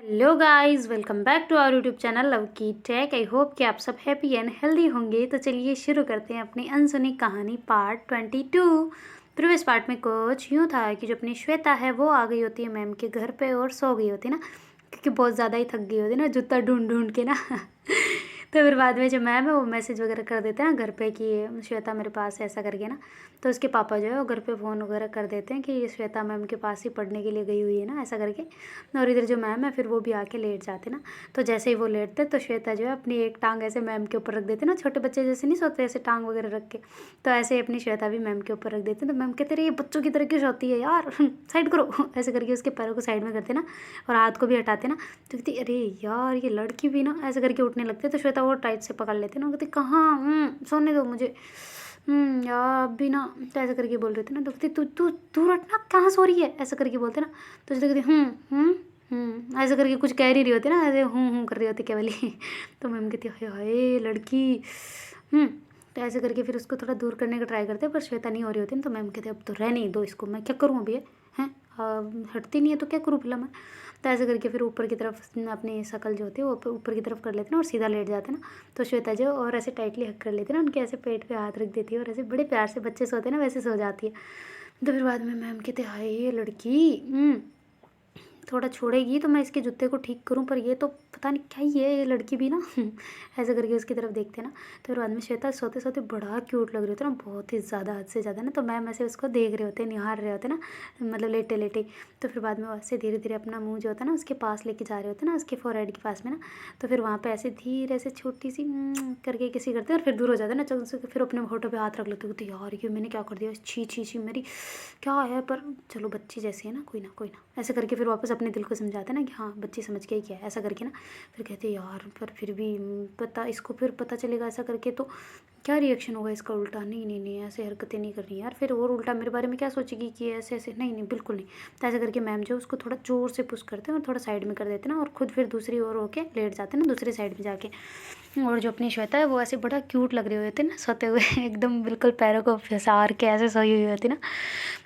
Hello guys, welcome back to our YouTube channel love की tech. I hope कि आप सब हैप्पी एंड हेल्दी होंगे। तो चलिए शुरू करते हैं अपनी अनसुनी कहानी पार्ट 22। प्रीवियस पार्ट में कुछ यूँ था कि जो अपनी श्वेता है वो आ गई होती है मैम के घर पे और सो गई होती है ना, क्योंकि बहुत ज़्यादा ही थक गई होती है ना जूता ढूंढ ढूंढ के ना। तो फिर बाद में जो मैम है वो मैसेज वगैरह कर देते हैं ना घर पे कि श्वेता मेरे पास है ऐसा करके ना। तो उसके पापा जो है वो घर पे फ़ोन वगैरह कर देते हैं कि ये श्वेता मैम के पास ही पढ़ने के लिए गई हुई है ना, ऐसा करके। और इधर जो मैम है फिर वो भी आके लेट जाते ना। तो जैसे ही वो लेटते तो श्वेता जो है अपनी एक टांग ऐसे मैम के ऊपर रख देते ना, छोटे बच्चे जैसे नहीं सोते ऐसे टांग वगैरह रख के। तो ऐसे ही अपनी श्वेता भी मैम के ऊपर रख देते। तो मैम कहते रहे ये बच्चों की तरह क्यों सोती है यार, साइड करो। ऐसे करके उसके पैरों को साइड में करते ना और हाथ को भी हटाते ना। तो कहती अरे यार ये लड़की भी ना, ऐसे करके उठने लगते। तो श्वेता वो टाइट से पकड़ लेते ना, कहती कहाँ, सोने दो मुझे। यार अब भी ना, तो ऐसे करके बोल रहे थे ना। तो कहती तू तू तू रटना कहाँ सो रही है, ऐसा करके बोलते ना। तो कहती ऐसे करके कुछ कह रही होती ना, ऐसे कर रही होती केवल ही। तो मैम कहती हाय हाय लड़की। तो ऐसे करके फिर उसको थोड़ा दूर करने का ट्राई करते हैं, पर श्वेता नहीं हो रही होती ना। तो मैम कहते अब तो रहने ही दो इसको, मैं क्या करूँ अभी हैं। हटती नहीं है तो क्या करूँ भला मैं। तो ऐसे करके फिर ऊपर की तरफ अपनी शकल जो होती है वो ऊपर की तरफ कर लेते ना और सीधा लेट जाते ना। तो श्वेता जो और ऐसे टाइटली हक कर लेते ना, उनके ऐसे पेट पे हाथ रख देती है और ऐसे बड़े प्यार से बच्चे सोते हैं ना वैसे सो जाती है। तो फिर बाद में मैम कहते हाय ये लड़की थोड़ा छोड़ेगी तो मैं इसके जूते को ठीक करूं, पर ये तो पता नहीं क्या ही है ये लड़की भी ना। ऐसे करके उसकी तरफ देखते ना। तो फिर बाद में श्वेता सोते सोते बड़ा क्यूट लग रही होती है ना, बहुत ही ज़्यादा, हद से ज़्यादा ना। तो मैम ऐसे उसको देख रहे होते, निहार रहे होते ना, मतलब लेटे लेटे। तो फिर बाद में ऐसे धीरे धीरे अपना मुंह जो होता है ना उसके पास लेके जा रहे होते ना, उसके फोरहेड के पास में ना। तो फिर वहाँ पे ऐसे धीरे से छोटी सी करके किसी करते हैं और फिर दूर हो जाते हैं ना। चल से फिर अपने होठों पे हाथ रख लेते होते यार ये मैंने क्या कर दिया, छी छी छी मेरी क्या है। पर चलो बच्ची जैसी है ना, कोई ना कोई ना, ऐसे करके फिर वापस अपने दिल को समझाते हैं ना कि हाँ बच्ची समझ के ही किया है, ऐसा करके ना। फिर कहते यार पर फिर भी पता इसको फिर पता चलेगा ऐसा करके तो क्या रिएक्शन होगा इसका उल्टा। नहीं नहीं नहीं ऐसे हरकतें नहीं करनी यार, फिर और उल्टा मेरे बारे में क्या सोचेगी कि ऐसे ऐसे, नहीं नहीं बिल्कुल नहीं। तो ऐसा करके मैम जो उसको थोड़ा जोर से पुश करते हैं और थोड़ा साइड में कर देते हैं ना, और खुद फिर दूसरी ओर होके लेट जाते हैं ना दूसरी साइड में जाके। और जो अपनी श्वेता है वो ऐसे बड़ा क्यूट लग रही होती है ना सोते हुए। एकदम बिल्कुल पैरों को फंसार के ऐसे सोई हुई होती ना।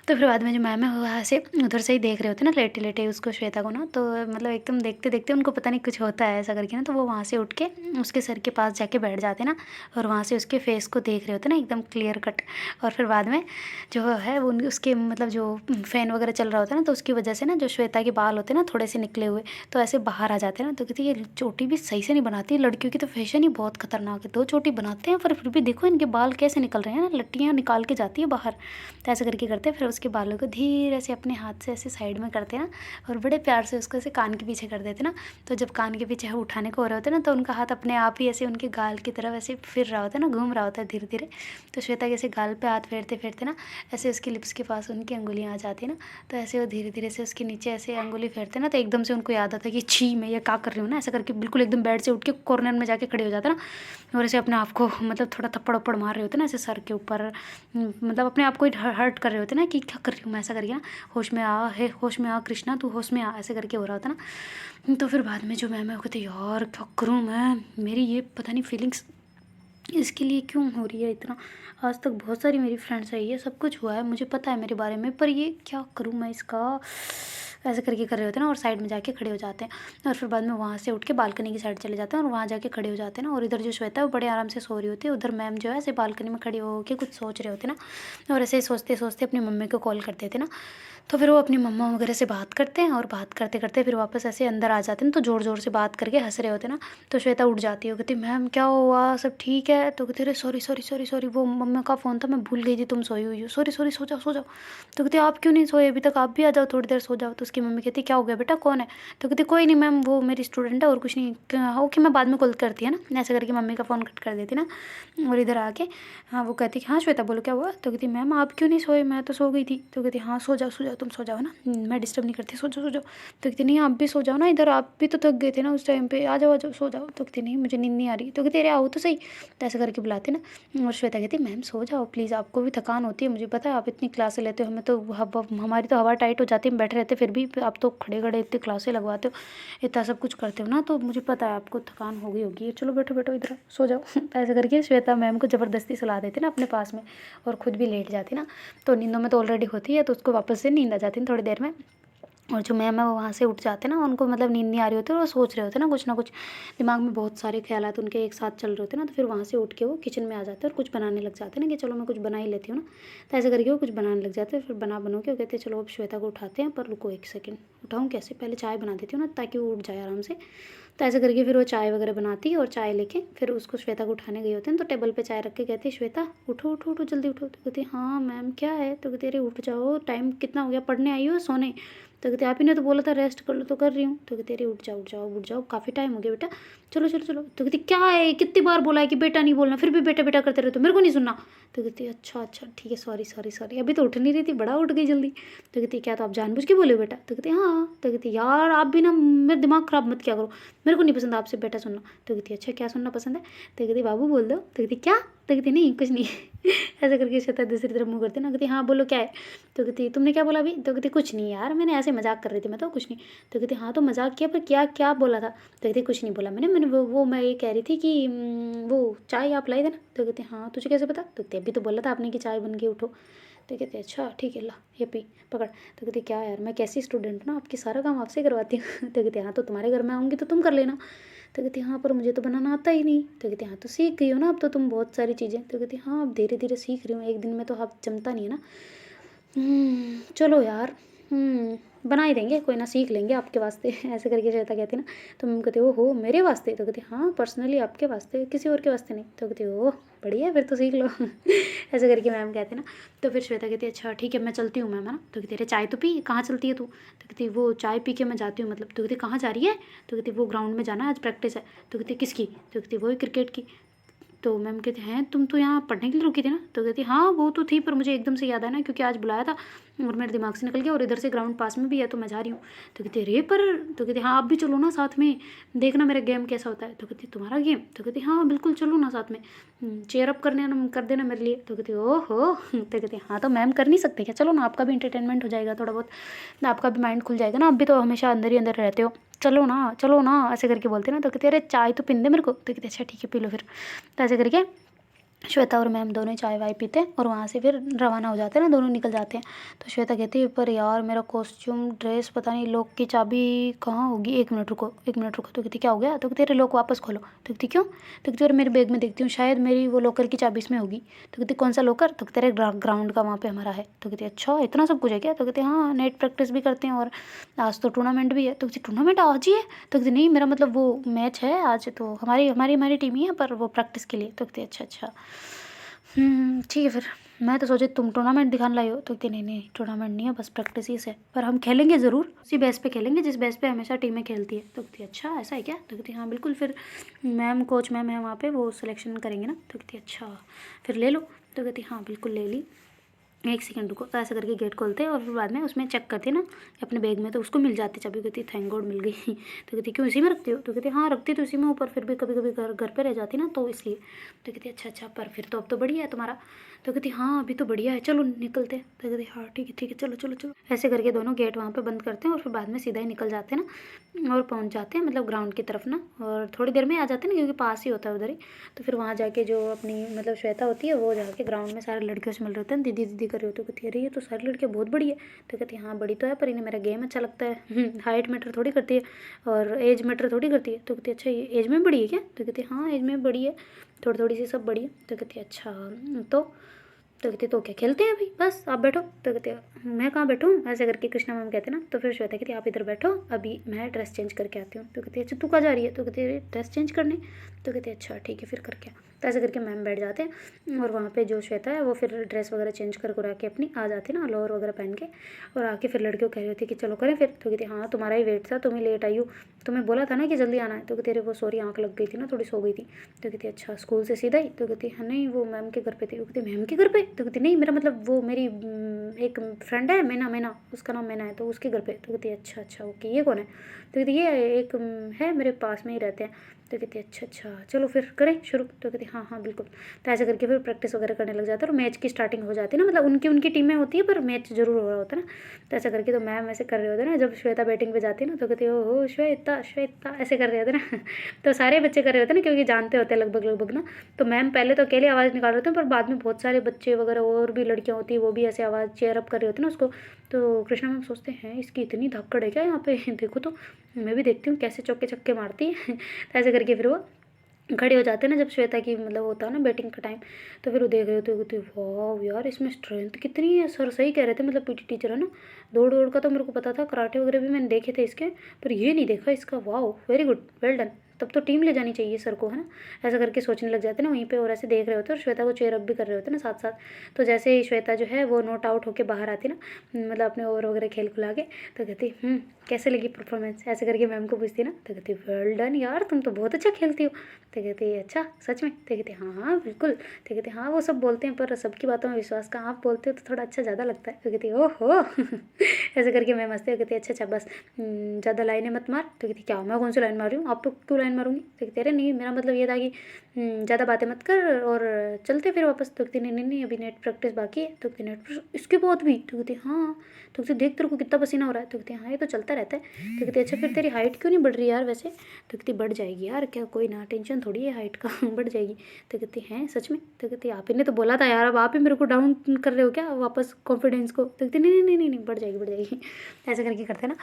तो फिर बाद में जो मैम है वो ऐसे उधर से ही देख रहे होते ना लेटे लेटे उसको, श्वेता को ना। तो मतलब एकदम देखते देखते उनको पता नहीं कुछ होता है ऐसा करके ना। तो वो वहाँ से उठ के उसके सर के पास जाके बैठ जाते ना और वहाँ से उसके फेस को देख रहे होते ना एकदम क्लियर कट। और फिर बाद में जो है वो उसके मतलब जो फ़ैन वगैरह चल रहा होता है ना, तो उसकी वजह से ना जो श्वेता के बाल होते हैं ना थोड़े से निकले हुए तो ऐसे बाहर आ जाते हैं ना। तो कहती ये चोटी भी सही से नहीं बनाती, लड़कियों की तो फैशन ही बहुत खतरनाक है, 2 चोटी बनाते हैं पर फिर भी देखो इनके बाल कैसे निकल रहे हैं ना, लट्टियाँ निकाल के जाती है बाहर। तो ऐसे करके करते हैं, फिर उसके बालों को धीरे से अपने हाथ से ऐसे साइड में करते हैं ना और बड़े प्यार से उसको ऐसे कान के पीछे कर देते ना। तो जब कान के पीछे उठाने को हो रहे होते ना तो उनका हाथ अपने आप ही ऐसे उनके गाल की तरफ ऐसे फिर रहा होता है ना, घूम रहा होता है धीरे धीरे। तो श्वेता के ऐसे गाल पे हाथ फेरते फेरते ना ऐसे उसकी लिप्स के पास उनकी अंगुलियाँ आ जाती है ना। तो ऐसे वो धीरे धीरे से उसके नीचे ऐसे अंगुली फेरते ना, तो एकदम से उनको याद आता है कि छी मैं ये क्या कर रही हूँ ना, ऐसा करके बिल्कुल एकदम बेड से उठ के कॉर्नर में जाके खड़े हो जाते ना। और ऐसे अपने आप को मतलब थोड़ा थप्पड़ वप्पड़ मार रहे होते ना ऐसे सर के ऊपर, मतलब अपने आप को हर्ट कर रहे होते ना कि क्या कर रही हूँ मैं, ऐसा करके ना। होश में आ है, होश में आ कृष्णा तू होश में आ, ऐसे करके हो रहा होता ना। तो फिर बाद में जो मैम है वो कहते यार क्या करूँ मैं, मेरी ये पता नहीं फीलिंग्स इसके लिए क्यों हो रही है इतना। आज तक बहुत सारी मेरी फ्रेंड्स है, ये सब कुछ हुआ है मुझे पता है मेरे बारे में, पर ये क्या करूँ मैं इसका, ऐसे करके कर रहे होते हैं ना। और साइड में जाके खड़े हो जाते हैं और फिर बाद में वहाँ से उठ के बालकनी की साइड चले जाते हैं और वहाँ जाके खड़े हो जाते हैं ना। और इधर जो श्वेता है वो बड़े आराम से सो रही होती है, उधर मैम जो है ऐसे बालकनी में खड़ी होकर कुछ सोच रहे होते ना। और ऐसे ही सोचते सोचते अपनी मम्मी को कॉल कर देते ना। तो फिर वो अपनी मम्मा वगैरह से बात करते हैं और बात करते करते फिर वापस ऐसे अंदर आ जाते हैं। तो ज़ोर ज़ोर से बात करके हंस रहे होते ना। तो श्वेता उठ जाती है, कहती मैम क्या हुआ, सब ठीक है। तो कहती अरे सॉरी सॉरी सॉरी सॉरी वो मम्मा का फ़ोन था, मैं भूल गई थी तुम सोई हुई हो, सॉरी सॉरी सो जाओ सो जाओ। तो कहती आप क्यों नहीं सोए अभी तक, आप भी आ जाओ थोड़ी देर सो जाओ। तो उसकी मम्मी कहती क्या हो गया बेटा, कौन है। तो कहती कोई नहीं मैम वो मेरी स्टूडेंट है और कुछ नहीं, ओके मैं बाद में कॉल करती है ना, ऐसा करके मम्मी का फ़ोन कट कर देती ना। और इधर आके हाँ वो कहती हाँ श्वेता बोलो क्या हुआ। तो कहती मैम आप क्यों नहीं सोए, मैं तो सो गई थी। तो कहती हाँ सो जाओ तुम सो जाओ ना, मैं डिस्टर्ब नहीं करती, सो जाओ सो जाओ। तो कहती नहीं आप भी सो जाओ ना, इधर आप भी तो थक गए थे ना उस टाइम पे, आ जाओ सो जाओ। तो कहती नहीं मुझे नींद नहीं आ रही। तो कहती अरे आओ तो सही। तो ऐसा करके बुलाते ना। और श्वेता कहती मैम सो जाओ प्लीज़, आपको भी थकान होती है, मुझे पता है आप इतनी क्लासें लेते हो, हमें तो हमारी तो हवा टाइट हो जाती है, हम बैठे रहते फिर भी आप तो खड़े खड़े इतनी क्लासें लगवाते हो, इतना सब कुछ करते हो ना, तो मुझे पता है आपको थकान हो गई होगी, चलो बैठो बैठो इधर सो जाओ। ऐसा करके श्वेता मैम को ज़बरदस्ती सुला देती ना अपने पास में और खुद भी लेट जाती ना। तो नींदों में तो ऑलरेडी होती है तो उसको वापस से नींद आ जाती है थोड़ी देर में। और जो मैम है वो वहाँ से उठ जाते हैं ना, उनको मतलब नींद नहीं आ रही होती और वो सोच रहे होते हैं ना कुछ दिमाग में बहुत सारे ख्यालात उनके एक साथ चल रहे होते हैं ना, तो फिर वहाँ से उठ के वो किचन में आ जाते हैं और कुछ बनाने लग जाते हैं ना कि चलो मैं कुछ बना ही लेती हूँ ना। तो ऐसे करके वो कुछ बनाने लग जाते हैं। फिर बना के वो कहते हैं चलो अब श्वेता को उठाते हैं, पर रुको एक सेकेंड, उठाऊँ कैसे, पहले चाय बना देती हूँ ना ताकि वो उठ जाए आराम से। तो ऐसे करके फिर वो चाय वगैरह बनाती है और चाय लेके फिर उसको श्वेता को उठाने गए होते हैं। तो टेबल पे चाय रख के कहती है श्वेता उठो उठो उठो जल्दी उठो। तो कहती है हाँ मैम क्या है। तो कहती है अरे उठ जाओ, टाइम कितना हो गया, पढ़ने आई हो सोने। तो कहती आप ही ने तो बोला था रेस्ट कर लो, तो कर रही हूँ। तो कहती अरे उठ जाओ उठ जाओ उठ जाओ, काफ़ी टाइम हो गया बेटा, चलो चलो चलो। तो कहती क्या है, कितनी बार बोला है कि बेटा नहीं बोलना, फिर भी बेटा बेटा करते रहते हो, मेरे को नहीं सुनना। तो कहती अच्छा अच्छा ठीक है, सॉरी सॉरी सॉरी, अभी तो उठ नहीं रही थी, बड़ा उठ गई जल्दी। तो कहती क्या तो आप जानबूझ के बोले बेटा। तो कहती हाँ। तो कहती यार आप भी ना मेरा दिमाग ख़राब मत क्या करो, मेरे को नहीं पसंद आपसे बेटा सुनना। तो कहती अच्छा क्या सुनना पसंद है। तो कहती बाबू बोल दो। तो कहती क्या। तो कहती नहीं कुछ नहीं ऐसे करके श्वेता दूसरी तरफ मुँह करती ना, कहती हाँ बोलो क्या है। तो कहती तुमने क्या बोला अभी। तो कहती कुछ नहीं यार, मैंने ऐसे मजाक कर रही थी मैं तो, कुछ नहीं। तो कहती हाँ तो मजाक किया, पर क्या क्या बोला था। तो कहती कुछ नहीं बोला मैंने वो मैं ये कह रही थी कि वो चाय आप लाई थे ना। तो कहती हाँ तुझे कैसे पता। तो कहती अभी तो बोला था आपने कि चाय बन के उठो। तो कहते अच्छा ठीक है ला ये पी पकड़। तो कहते क्या यार मैं कैसी स्टूडेंट हूँ ना, आपकी सारा काम आपसे करवाती हूँ। तो कहते हाँ तो तुम्हारे घर में आऊँगी तो तुम कर लेना। तो कहती हाँ पर मुझे तो बनाना आता ही नहीं। तो कहती हाँ तो सीख गई हो ना अब तो तुम बहुत सारी चीज़ें। तो कहती हाँ अब धीरे धीरे सीख रही हूँ, एक दिन में तो आप जमता नहीं है ना। चलो यार बना ही देंगे, कोई ना सीख लेंगे आपके वास्ते। ऐसे करके श्वेता कहती ना। तो मैम कहते ओ हो मेरे वास्ते। तो कहती हाँ पर्सनली आपके वास्ते, किसी और के वास्ते नहीं। तो कहती ओह बढ़िया फिर तो सीख लो। ऐसे करके मैम कहते ना। तो फिर श्वेता कहती अच्छा ठीक है मैं चलती हूँ मैम, है ना। तो कहती अरे चाय तो पी, कहाँ चलती है तू। तो कहती वो चाय पी के मैं जाती हूँ मतलब। तो कहती कहाँ जा रही है। तो कहती वो ग्राउंड में जाना है आज प्रैक्टिस है। तो कहती किसकी। तो कहती वही क्रिकेट की। तो मैम कहती हैं तुम तो यहाँ पढ़ने के लिए रुकी थी ना। तो कहती हाँ वो तो थी, पर मुझे एकदम से याद है ना क्योंकि आज बुलाया था और मेरे दिमाग से निकल गया, और इधर से ग्राउंड पास में भी है तो मैं जा रही हूँ। तो कहती अरे पर। तो कहती हाँ आप भी चलो ना साथ में, देखना मेरा गेम कैसा होता है। तो कहती तुम्हारा गेम। तो कहती हाँ बिल्कुल चलो ना साथ में, चेयर अप कर देना मेरे लिए। तो कहती ओहो। तो कहती हाँ तो मैम कर नहीं सकते क्या, चलो ना आपका भी इंटरटेनमेंट हो जाएगा थोड़ा बहुत, आपका भी माइंड खुल जाएगा ना, आप भी तो हमेशा अंदर ही अंदर रहते हो, चलो ना ऐसे करके बोलते ना। तो कहते अरे चाय तो पीने दे मेरे को। तो कहते अच्छा ठीक है पी लो फिर। तो ऐसे करके श्वेता और मैम दोनों चाय वाय पीते हैं और वहाँ से फिर रवाना हो जाते हैं ना, दोनों निकल जाते हैं। तो श्वेता कहती है पर यार मेरा कॉस्ट्यूम ड्रेस पता नहीं, लॉक की चाबी कहाँ होगी, एक मिनट रुको एक मिनट रुको। तो कहती क्या हो गया। तो कहती अरे लॉक वापस खोलो। तो कहती क्यों। तो कहती अरे मेरे बैग में देखती हूँ शायद मेरी वो लॉकर की चाबी इसमें होगी। तो कहती कौन सा लॉकर। तो कहते अरे ग्राउंड का वहाँ पे हमारा है। तो कहती अच्छा इतना सब कुछ है क्या। तो कहते हाँ नेट प्रैक्टिस भी करते हैं और आज तो टूर्नामेंट भी है। तो कहती टूर्नामेंट आज ही है। तो कहती नहीं मेरा मतलब वो मैच है आज, तो हमारी हमारी हमारी टीम ही है पर वो प्रैक्टिस के लिए। तो कहती अच्छा अच्छा ठीक है फिर, मैं तो सोचे तुम टूर्नामेंट दिखाने लाई हो। तो कहती नहीं नहीं टूर्नामेंट नहीं है बस प्रैक्टिस ही से, पर हम खेलेंगे ज़रूर, उसी बेस पे खेलेंगे जिस बेस पे हमेशा टीमें खेलती है। तो कहती अच्छा ऐसा है क्या। तो कहती हाँ बिल्कुल, फिर मैम कोच मैम है वहाँ पे, वो सिलेक्शन करेंगे ना। तो कहती अच्छा फिर ले लो। तो कहती हाँ बिल्कुल ले ली, एक सेकंड रुको। तो ऐसे करके गेट खोलते हैं और फिर बाद में उसमें चेक करते ना अपने बैग में, तो उसको मिल जाती चाबी। कहती थैंक गॉड मिल गई। तो कहती क्यों इसी में रखती हो। तो कहती हाँ रखती तो इसी में, ऊपर फिर भी कभी कभी घर पे रह जाती ना तो इसलिए। तो कहती अच्छा अच्छा पर फिर तो अब तो बढ़िया है तुम्हारा। तो कहती हाँ अभी तो बढ़िया है चलो निकलते हैं। तो कहती हाँ ठीक है चलो चलो चलो। ऐसे करके दोनों गेट वहाँ पे बंद करते हैं और फिर बाद में सीधा ही निकल जाते हैं ना और पहुँच जाते हैं मतलब ग्राउंड की तरफ ना, और थोड़ी देर में आ जाते हैं ना क्योंकि पास ही होता है उधर ही। तो फिर वहाँ जाके जो अपनी मतलब श्वेता होती है वो जाके ग्राउंड में सारे लड़कियों से मिल रहे होते हैं, दीदी दीदी कर रहे होते। कहती है अरे ये तो सारी लड़कियाँ बहुत बड़ी है। तो कहती है हाँ बड़ी तो है पर इन्हें मेरा गेम अच्छा लगता है। हाइट मैटर थोड़ी करती है और एज मैटर थोड़ी करती है। तो कहती है अच्छा ये एज में बड़ी है क्या। तो कहती है हाँ एज में बड़ी है, थोड़ी थोड़ी सी सब बड़ी है। तो कहती है अच्छा तो कहती तो क्या खेलते हैं अभी, बस आप बैठो। तो कहते मैं कहाँ बैठूँ, ऐसे करके कृष्णा मैम कहते ना। तो फिर श्वेता कहती आप इधर बैठो अभी मैं ड्रेस चेंज करके आती हूँ। तो कहती अच्छा तू कहाँ जा रही है। तो कहती है ड्रेस चेंज करने। तो कहती अच्छा ठीक है फिर करके। तो ऐसे करके मैम बैठ जाते हैं और वहाँ पे जो श्वेता है वो फिर ड्रेस वगैरह चेंज कर के अपनी आ जाती है ना, लोअर वगैरह पहन के, और आके फिर लड़कियों कह रही होती है कि चलो करें फिर। तो कहती हाँ तुम्हारा ही वेट था, तुम ही लेट आई हो, तुम्हें बोला था ना कि जल्दी आना है। तो कहती अरे वो सॉरी आँख लग गई थी ना, थोड़ी सो गई थी। तो कहती अच्छा स्कूल से सीधा ही। तो कहती हाँ नहीं वो मैम के घर पे थी। तो कहती मैम के घर पे। तो कहती नहीं मेरा मतलब वो मेरी एक फ्रेंड है मैना उसका नाम मैना है तो उसके घर पे। तो कहती अच्छा अच्छा ओके ये कौन है। तो कहती ये एक है मेरे पास में ही रहते हैं। तो कहती अच्छा अच्छा चलो फिर करें शुरू। तो कहती हाँ बिल्कुल। तो ऐसे करके फिर प्रैक्टिस वगैरह करने लग जाता है और मैच की स्टार्टिंग हो जाती है ना, मतलब उनकी टीमें होती है पर मैच जरूर हो रहा होता है ना। तो ऐसा करके तो मैम ऐसे कर रहे होते हैं ना, जब श्वेता बैटिंग पे जाती है ना तो कहती है ओहो श्वेता श्वेता ऐसे कर रहे होते हैं ना। तो सारे बच्चे कर रहे होते हैं ना क्योंकि जानते होते हैं लगभग ना। तो मैम पहले तो अकेले आवाज़ निकाल रहे होते हैं पर बाद में बहुत सारे बच्चे वगैरह और भी लड़कियाँ होती है वो भी ऐसे आवाज़ चेयर अप कर रहे होते हैं ना उसको, तो कृष्णा मैम सोचते हैं इसकी इतनी धाकड़ है क्या यहाँ पे, देखो तो मैं भी देखती हूँ कैसे चौके छक्के मारती है। तो ऐसे करके फिर वो खड़े हो जाते हैं ना, जब श्वेता की मतलब होता है ना बैटिंग का टाइम, तो फिर वो देख रहे होते कहते वाह यार इसमें स्ट्रेंथ कितनी है। सर सही कह रहे थे, मतलब पीटी टीचर है ना, दौड़ दौड़ का तो मेरे को पता था, कराटे वगैरह भी मैंने देखे थे इसके, पर ये नहीं देखा इसका। वाह वेरी गुड, वेल डन, तब तो टीम ले जानी चाहिए सर को, है ना। ऐसा करके सोचने लग जाते ना वहीं पे, और ऐसे देख रहे होते और श्वेता को चेयर अप भी कर रहे होते ना साथ साथ। तो जैसे ही श्वेता जो है वो नॉट आउट होकर बाहर आती ना, मतलब अपने ओवर वगैरह खेल खुला के, तो कहती कैसे लगी परफॉर्मेंस, ऐसे करके मैम को पूछती ना, तो कहती वेल डन यार तुम तो बहुत अच्छा खेलती हो। तो कहती अच्छा सच में, तो कहती हाँ बिल्कुल। तो कहती हाँ वो सब बोलते हैं पर सबकी बातों में विश्वास का, आप बोलते हो तो थोड़ा अच्छा ज़्यादा लगता है। तो कहती ओहो ऐसे करके मैं हंसती हूँ, कहती अच्छा अच्छा बस ज़्यादा लाइनें मत मार। तो कहती क्या मैं कौन सी लाइन मार रही हूँ, आप तो क्यों लाइन मारूंगी। तो कहती अरे नहीं मेरा मतलब ये था कि ज़्यादा बातें मत कर और चलते फिर वापस। तो कहती नहीं अभी नेट प्रैक्टिस बाकी है। तो कहती नेट प्रैक्टिस इसके बाद भी। तो कहती हाँ। तो कहती देख तेरे को कितना पसीना हो रहा है। तो कहती हाँ ये तो चलता रहता है। तो कहती अच्छा फिर तेरी हाइट क्यों नहीं बढ़ रही यार वैसे। तो कहती बढ़ जाएगी यार, क्या कोई ना, टेंशन थोड़ी है हाइट का बढ़ जाएगी। तो कहती हैं सच में। तो कहती आप ही ने तो बोला था यार, अब आप ही मेरे को डाउन कर रहे हो क्या वापस कॉन्फिडेंस को। तो कहती नहीं बढ़ जाएगी बढ़ जाएगी। ऐसे करके करते ना।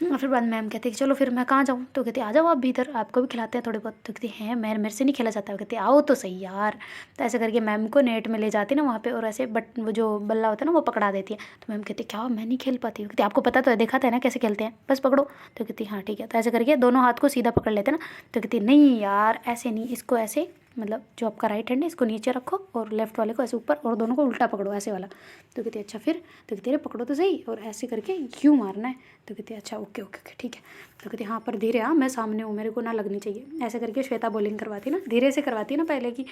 और फिर बाद मैम कहती है कि चलो फिर मैं कहाँ जाऊँ। तो कहती आ जाओ आप भी इधर, आपको भी खिलाते हैं थोड़े बहुत। तो कहती हैं मैं मेरे से नहीं खेला जाता है। कहती आओ तो सही यार। तो ऐसे करके मैम को नेट में ले जाती ना वहाँ पे, और ऐसे बट वो जो बल्ला होता है ना वो पकड़ा देती है। तो मैम कहती क्या मैं नहीं खेल पाती हूँ। कहती आपको पता तो है, देखा था ना कैसे खेलते हैं, बस पकड़ो। तो कहती हाँ ठीक है। तो ऐसे करके दोनों हाथ को सीधा पकड़ लेते ना। तो कहती नहीं यार ऐसे नहीं, इसको ऐसे, मतलब जो आपका राइट हैंड है इसको नीचे रखो और लेफ्ट वाले को ऐसे ऊपर, और दोनों को उल्टा पकड़ो ऐसे वाला। तो कहती अच्छा फिर। तो कहती अरे पकड़ो तो सही, और ऐसे करके यूँ मारना है। तो कहती अच्छा ओके ओके ठीक है। तो कहती हाँ पर धीरे, हाँ मैं सामने हूँ मेरे को ना लगनी चाहिए। ऐसे करके श्वेता बॉलिंग करवाती ना, धीरे से करवाती है ना पहले की,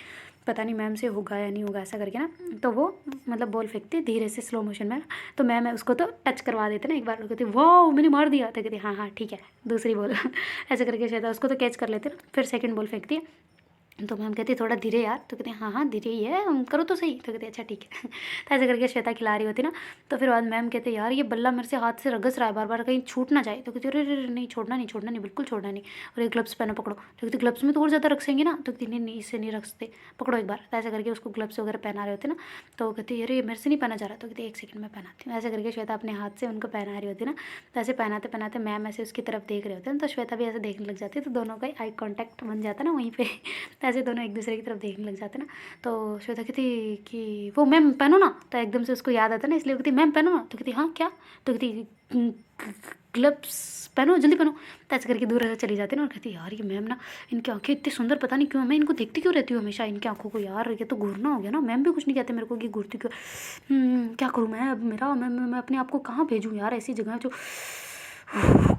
पता नहीं मैम से होगा या नहीं होगा ऐसा करके ना। तो वो मतलब बॉल फेंकती धीरे से स्लो मोशन में, तो मैम उसको तो टच करवा देते ना एक बार। कहती वाह मैंने मार दिया। तो कहती हाँ ठीक है दूसरी बॉल ऐसे करके श्वेता उसको तो कैच कर लेते ना, फिर सेकंड बॉल फेंकती है। तो मैम कहती थोड़ा धीरे यार। तो कहते हैं हाँ धीरे ही है, करो तो सही। तो कहते अच्छा ठीक है तो ऐसे करके श्वेता खिला रही होती ना। तो फिर बाद मैम कहते यार ये बल्ला मेरे से हाथ से रगस रहा है बार बार, कहीं छूट ना जाए। तो कहती अरे नहीं छोड़ना नहीं बिल्कुल छोड़ना नहीं, और एक ग्लव्स पहनो पकड़ो। तो कहती ग्लव्स में तो और ज़्यादा रखेंगे ना। तो कहती नहीं इससे नहीं रख सकते, पकड़ो एक बार। तो ऐसे करके उसको ग्लव्स वगैरह पहना रहे होते ना। तो कहती अरे मेरे से नहीं पहना जा रहा। तो कहती एक सेकंड में पहनाती हूँ। ऐसे करके श्वेता अपने हाथ से उनको पहना रही होती ना। तो ऐसे पहनाते पहनाते मैम ऐसे उसकी तरफ देख रहे होते हैं, तो श्वेता भी ऐसे देखने लग जाती है, तो दोनों का आई कॉन्टैक्ट बन जाता है ना वहीं पे तो ऐसे दोनों एक दूसरे की तरफ देखने लग जाते ना। तो श्वेता कहती कि वो मैम पहनो ना। तो एकदम से उसको याद आता ना, इसलिए कहती मैम पहनो ना। तो कहती हाँ क्या। तो कहती ग्लव्स पहनो जल्दी पहनो। तो ऐसे करके दूर से चली जाती ना, और कहती यार ये मैम ना, इनकी आंखें इतनी सुंदर, पता नहीं क्यों मैं इनको देखती क्यों रहती हूँ हमेशा इनकी आंखों को। यार ये तो घूरना हो गया ना, मैम भी कुछ नहीं कहते मेरे को कि घूरती क्यों। क्या करूँ मैं अब, मेरा मैं अपने आप को कहाँ भेजूँ यार ऐसी जगह जो